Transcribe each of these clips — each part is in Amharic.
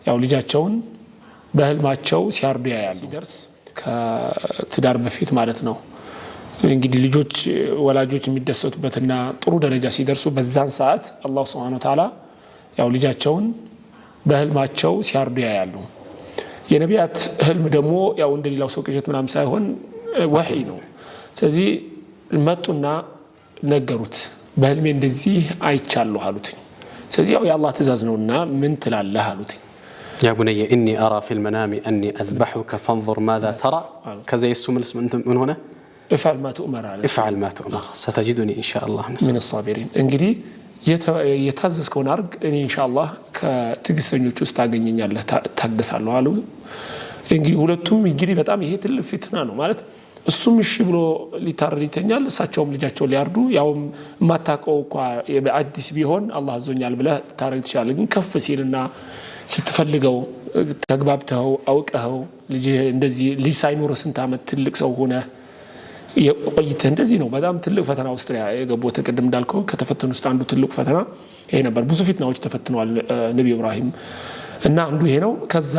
ያው ልጃቸውን በህልማቸው ሲያርዱ ያያሉ ሲደርስ ከትዳር በፊት ማለት ነው እንግዲህ ልጆች ወላጆች የሚደሰቱበትና ጥሩ ደረጃ ሲደርሱ በዛን ሰዓት አላህ Subhanahu Wa Ta'ala ያው ልጃቸውን በህልማቸው ሲያርዱ ያያሉ የነቢያት ህልም ደግሞ ያው እንደሌላው ሰው ቅዠት ምናምን ሳይሆን ወህይ ነው ስለዚህ መጡና ነገሩት በህልሜ እንደዚህ አይቻለሁ አሉት ስለዚህ ያው የአላህ ትእዛዝ ነውና ምን ትላለህ አሉት يا بني إني أرى في المنام أني أذبحك فانظر ماذا ترى كذا يسمى من هنا افعل ما تؤمر عليه افعل ما تؤمر ستجدني إن شاء الله من الصابرين እንግዲህ የታዘዝከውን አርግ እኔ ኢንሻአላህ ከትግስተኞች ውስጥ አገኘኛለህ ታገሳለሁ አሉ እንግዲህ ሁለቱም እንግዲህ በጣም ይሄ ትልቅ ፍትና ነው ማለት እሱም እሺ ብሎ ሊታረድ ይተኛል እሳቸውም ልጃቸው ሊያርዱ ያው ማታቀው በአዲስ ቢሆን አላህ አዞኛል ብለ ታረድ ይችላል ግን ከፍ ሲልና ስትፈልገው ተግባብተው አውቀው ልጅ እንደዚህ ልጅ ሳይኖር ስንት አመት ትልቅ ሰው ሆነ የቆይተ እንደዚህ ነው በጣም ትልቅ ፈተና ውስጥ ያገቦት ተቀደም እንዳልከው ከተፈተኑ ውስጥ አንዱ ትልቅ ፈተና ይሄ ነበር ብዙ ፍትናዎች ተፈትነዋል ነብዩ ኢብራሂም እና አንዱ ይሄ ነው ከዛ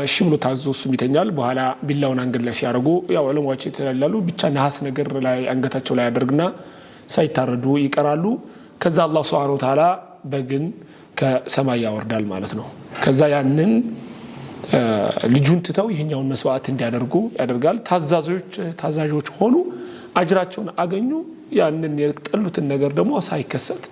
እሺ ብሎ ታዘዙ ይተኛል በኋላ ቢላውን አንገት ላይ ሲያርጉ ያው ዑለማዎች ይተላላሉ ብቻ ነሐስ ነገር ላይ አንገታቸው ላይ ያደርግና ሳይታረዱ ይቀራሉ ከዛ አላህ Subhanahu Wa Ta'ala በግን ከሰማይ ያወርዳል ማለት ነው ከዛ ያንን ልጁን ተተው ይሄኛውን መስዋዕት እንዲያደርጉ ያደርጋል ታዛዦች ሆኑ አጅራቸውን አገኙ ያንን የጠሉትን ነገር ደግሞ ሳይከሰት